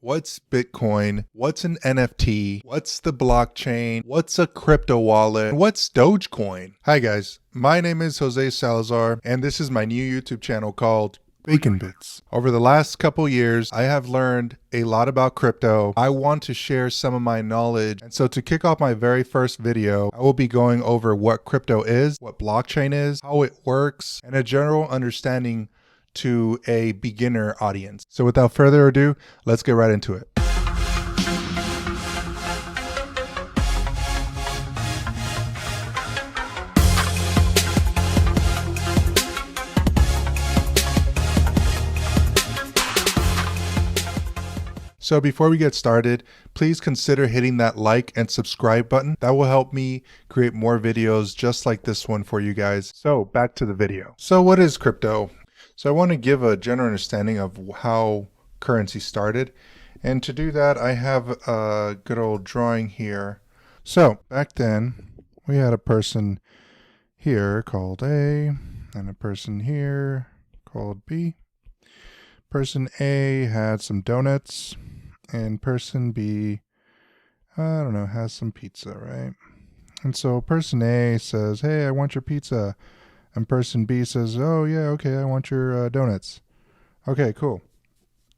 What's Bitcoin? What's an NFT? What's the blockchain? What's a crypto wallet? What's Dogecoin? Hi guys, my name is Jose Salazar and this is my new YouTube channel called Bacon Bits. Over the last couple years, I have learned a lot about crypto. I want to share some of my knowledge. And so to kick off my very first video, I will be going over what crypto is, what blockchain is, how it works, and a general understanding to a beginner audience. So without further ado, let's get right into it. So before we get started, please consider hitting that like and subscribe button. That will help me create more videos just like this one for you guys. So back to the video. So what is crypto? So I want to give a general understanding of how currency started. And to do that, I have a good old drawing here. So back then, we had a person here called A and a person here called B. Person A had some donuts. And person B, I don't know, has some pizza, right? And so person A says, hey, I want your pizza. And person B says, oh, yeah, okay, I want your donuts. Okay, cool.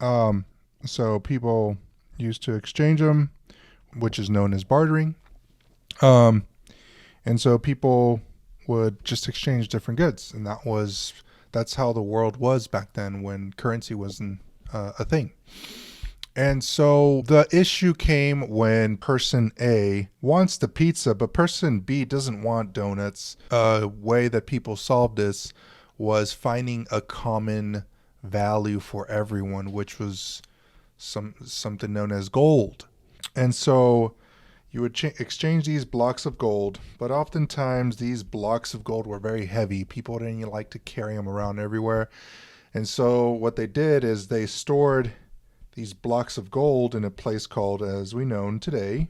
So people used to exchange them, which is known as bartering. And so people would just exchange different goods. And that's how the world was back then when currency wasn't a thing. And so the issue came when person A wants the pizza, but person B doesn't want donuts. A way that people solved this was finding a common value for everyone, which was something known as gold. And so you would exchange these blocks of gold, but oftentimes these blocks of gold were very heavy. People didn't like to carry them around everywhere. And so what they did is they stored these blocks of gold in a place called, as we know today,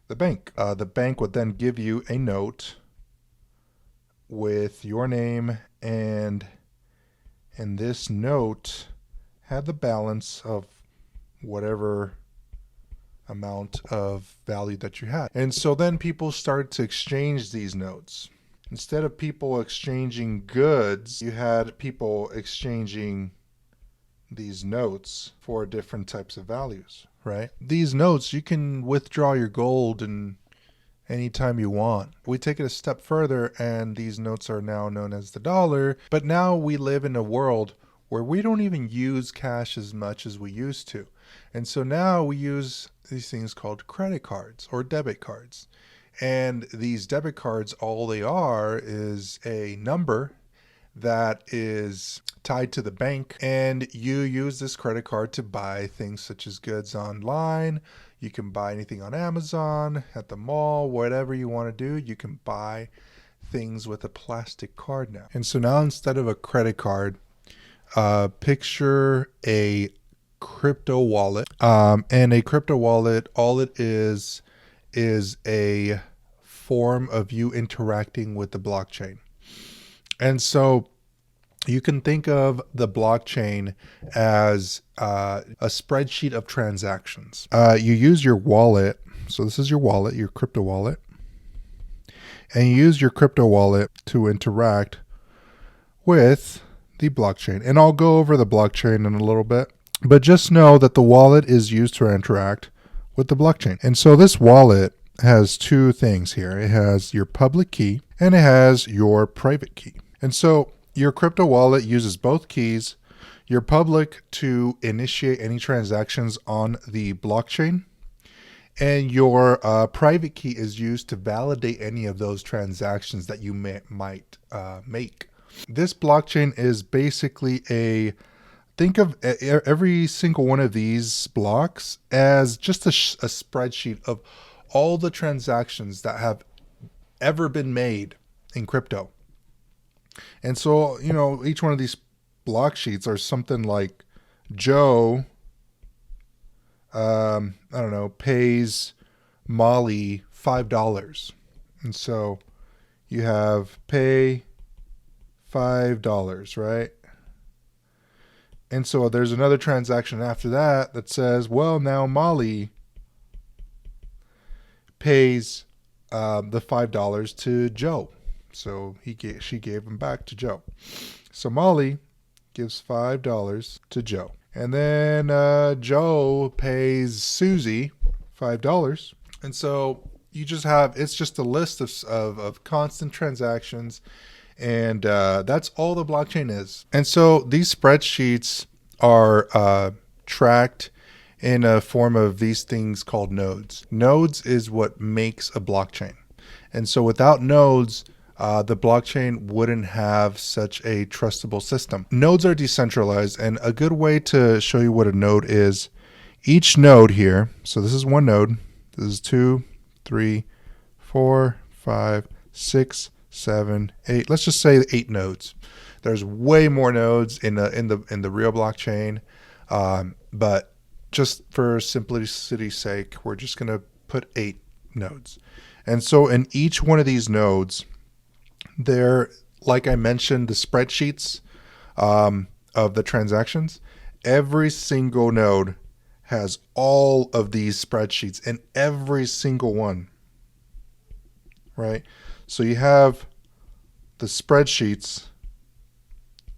the bank. The bank would then give you a note with your name, and this note had the balance of whatever amount of value that you had. And so then people started to exchange these notes. Instead of people exchanging goods, you had people exchanging these notes for different types of values, right? These notes, you can withdraw your gold and anytime you want. We take it a step further and these notes are now known as the dollar, but now we live in a world where we don't even use cash as much as we used to. And so now we use these things called credit cards or debit cards. And these debit cards, all they are is a number that is tied to the bank, and you use this credit card to buy things such as goods online. You can buy anything on Amazon, at the mall, whatever you want to do. You can buy things with a plastic card now. And so now instead of a credit card, picture a crypto wallet. And a crypto wallet, all it is a form of you interacting with the blockchain. And so you can think of the blockchain as a spreadsheet of transactions. You use your wallet. So this is your wallet, your crypto wallet. And you use your crypto wallet to interact with the blockchain. And I'll go over the blockchain in a little bit. But just know that the wallet is used to interact with the blockchain. And so this wallet has two things here. It has your public key and it has your private key. And so your crypto wallet uses both keys, your public to initiate any transactions on the blockchain, and your private key is used to validate any of those transactions that you might make. This blockchain is basically think of every single one of these blocks as just a spreadsheet of all the transactions that have ever been made in crypto. And so, you know, each one of these block sheets are something like Joe, I don't know, pays Molly $5. And so you have pay $5, right? And so there's another transaction after that that says, well, now Molly pays the $5 to Joe. So she gave him back to Joe. So Molly gives $5 to Joe. And then Joe pays Susie $5. And so you just have, it's just a list of constant transactions. And that's all the blockchain is. And so these spreadsheets are tracked in a form of these things called nodes. Nodes is what makes a blockchain. And so without nodes, the blockchain wouldn't have such a trustable system. Nodes are decentralized, and a good way to show you what a node is, each node here, so this is one node, this is 2, 3, 4, 5, 6, 7, 8. Let's just say 8 nodes. There's way more nodes in the real blockchain, but just for simplicity's sake, we're just going to put 8 nodes. And so in each one of these nodes, there, like I mentioned, the spreadsheets of the transactions, every single node has all of these spreadsheets in every single one, right? So you have the spreadsheets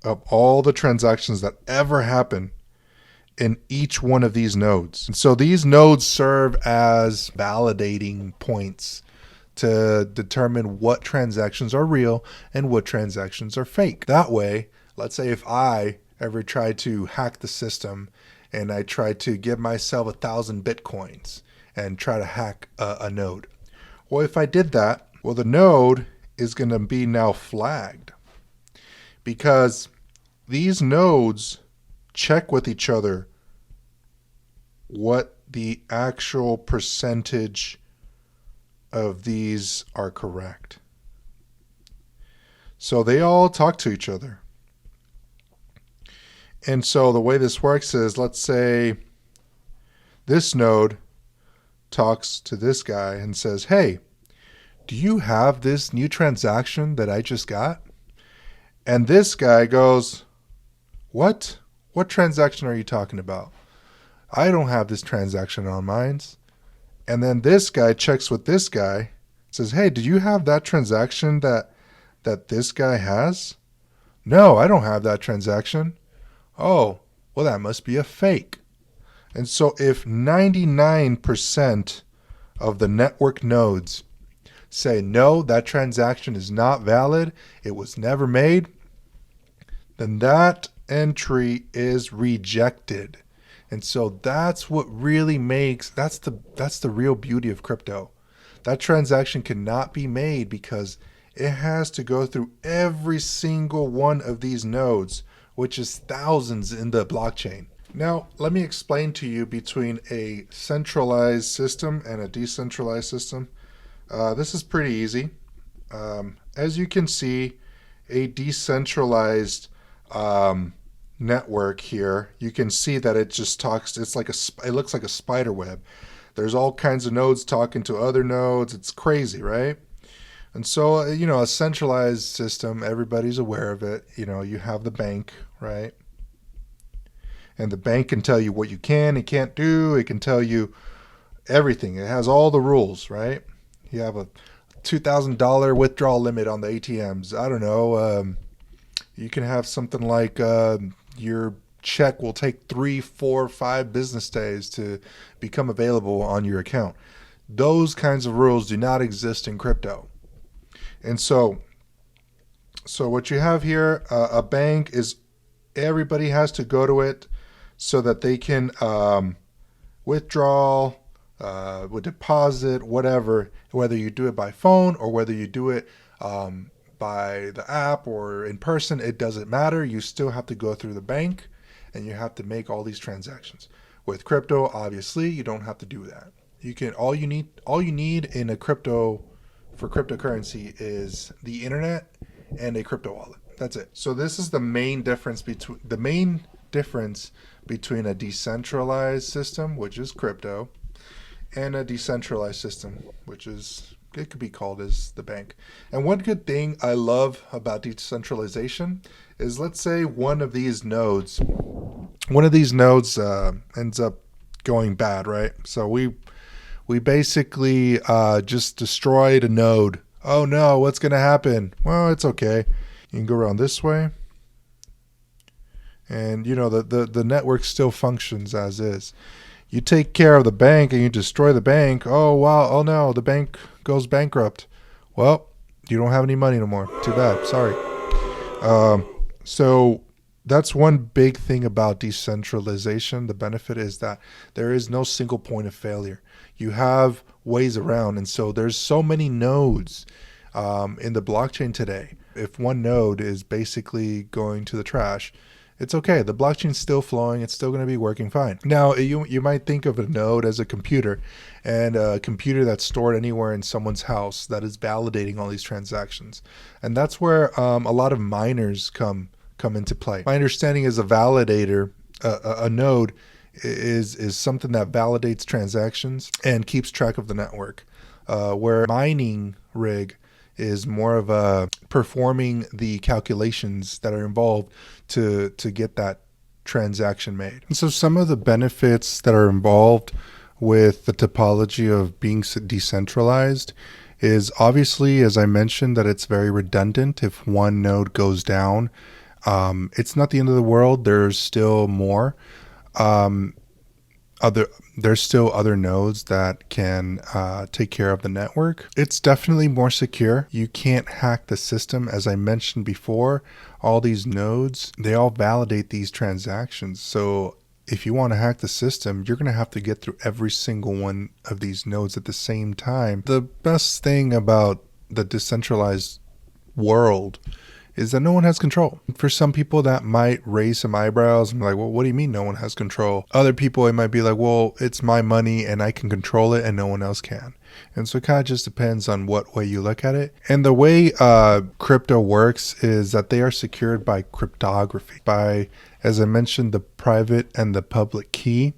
of all the transactions that ever happen in each one of these nodes. And so these nodes serve as validating points to determine what transactions are real and what transactions are fake. That way, let's say if I ever try to hack the system and I try to give myself 1,000 Bitcoins and try to hack a node. Well, if I did that, well, the node is going to be now flagged because these nodes check with each other what the actual percentage of these are correct. So they all talk to each other. And so the way this works is, let's say this node talks to this guy and says, hey, do you have this new transaction that I just got? And this guy goes, what? What transaction are you talking about? I don't have this transaction on mine. And then this guy checks with this guy, says, hey, did you have that transaction that this guy has? No, I don't have that transaction. Oh, well, that must be a fake. And so if 99% of the network nodes say, no, that transaction is not valid, it was never made, then that entry is rejected. And so that's what really makes, that's the real beauty of crypto. That transaction cannot be made because it has to go through every single one of these nodes, which is thousands in the blockchain. Now, let me explain to you between a centralized system and a decentralized system. This is pretty easy. As you can see, a decentralized network here, you can see that it just talks, it looks like a spider web. There's all kinds of nodes talking to other nodes. It's crazy, right? And so, a centralized system, everybody's aware of it. You have the bank, right? And the bank can tell you what you can and can't do. It can tell you everything. It has all the rules, right? You have a $2,000 withdrawal limit on the ATMs. I don't know. You can have something like your check will take 3, 4, 5 business days to become available on your account. Those kinds of rules do not exist in crypto. And so what you have here, a bank is, everybody has to go to it so that they can withdraw, deposit, whatever, whether you do it by phone or whether you do it by the app or in person, it doesn't matter. You still have to go through the bank and you have to make all these transactions. With crypto, obviously, you don't have to do that. You can, all you need in a crypto, for cryptocurrency, is the internet and a crypto wallet. That's it. So this is the main difference between a decentralized system, which is crypto, and a decentralized system, which is, it could be called as the bank. And one good thing I love about decentralization is, let's say one of these nodes one of these nodes ends up going bad, right? So we basically just destroyed a node. Oh no, what's going to happen? Well, it's okay. You can go around this way. And you know, the network still functions as is. You take care of the bank and you destroy the bank. Oh wow, oh no, the bank goes bankrupt. Well, you don't have any money no more. Too bad, sorry. So that's one big thing about decentralization. The benefit is that there is no single point of failure. You have ways around, and so there's so many nodes in the blockchain today. If one node is basically going to the trash, it's okay. The blockchain's still flowing. It's still going to be working fine. Now, you might think of a node as a computer, and a computer that's stored anywhere in someone's house that is validating all these transactions. And that's where a lot of miners come into play. My understanding is a validator, a node, is something that validates transactions and keeps track of the network, where a mining rig is more of a performing the calculations that are involved to get that transaction made. And so some of the benefits that are involved with the topology of being decentralized is obviously, as I mentioned, that it's very redundant. If one node goes down, it's not the end of the world. There's still more. There's still other nodes that can take care of the network. It's definitely more secure. You can't hack the system. As I mentioned before, all these nodes, they all validate these transactions. So if you want to hack the system, you're going to have to get through every single one of these nodes at the same time. The best thing about the decentralized world is that no one has control. For some people, that might raise some eyebrows and be like, well, what do you mean no one has control? Other people, it might be like, well, it's my money and I can control it and no one else can. And so it kind of just depends on what way you look at it. And the way crypto works is that they are secured by cryptography, by, as I mentioned, the private and the public key.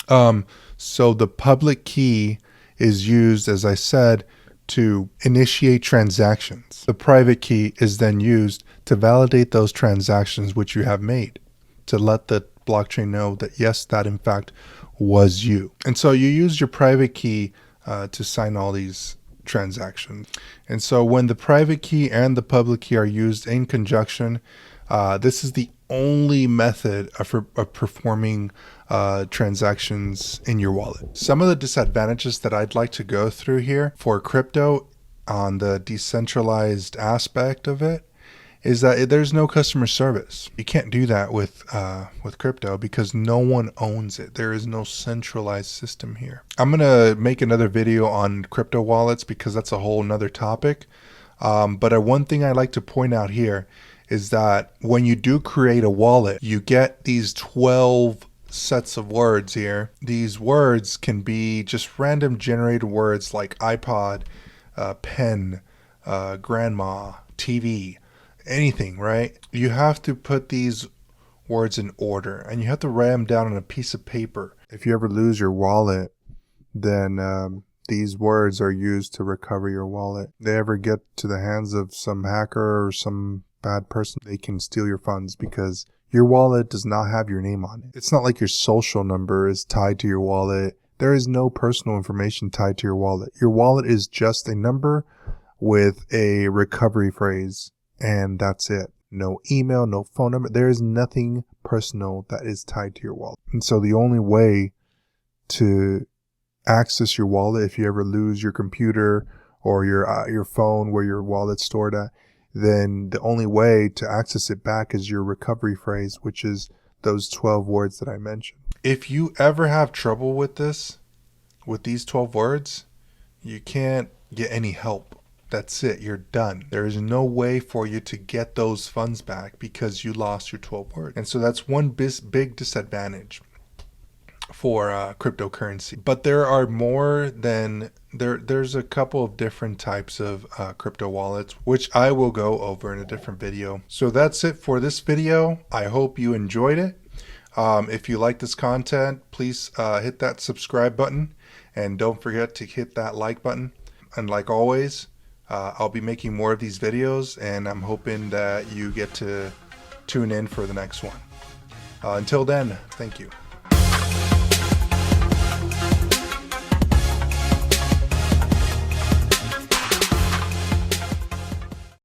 So the public key is used, as I said, to initiate transactions. The private key is then used to validate those transactions which you have made, to let the blockchain know that yes, that in fact was you. And so you use your private key to sign all these transactions. And so when the private key and the public key are used in conjunction, this is the only method of performing transactions in your wallet. Some of the disadvantages that I'd like to go through here for crypto on the decentralized aspect of it is that there's no customer service. You can't do that with crypto because no one owns it. There is no centralized system here. I'm gonna make another video on crypto wallets because that's a whole nother topic. But one thing I like to point out here is that when you do create a wallet, you get these 12 sets of words here. These words can be just random generated words like iPod, pen, grandma, TV, anything, right? You have to put these words in order and you have to write them down on a piece of paper. If you ever lose your wallet, then these words are used to recover your wallet. If they ever get to the hands of some hacker or some bad person, they can steal your funds because your wallet does not have your name on it. It's not like your social number is tied to your wallet. There is no personal information tied to your wallet. Your wallet is just a number with a recovery phrase, and that's it. No email, no phone number. There is nothing personal that is tied to your wallet. And so the only way to access your wallet, if you ever lose your computer or your phone where your wallet's stored at, then the only way to access it back is your recovery phrase, which is those 12 words that I mentioned. If you ever have trouble with this, with these 12 words, you can't get any help. That's it. You're done. There is no way for you to get those funds back because you lost your 12 words. And so that's one big disadvantage for cryptocurrency. But there are more than there's a couple of different types of crypto wallets, which I will go over in a different video. So that's it for this video. I hope you enjoyed it. If you like this content, please hit that subscribe button and don't forget to hit that like button. And like always, I'll be making more of these videos and I'm hoping that you get to tune in for the next one. Until then, thank you.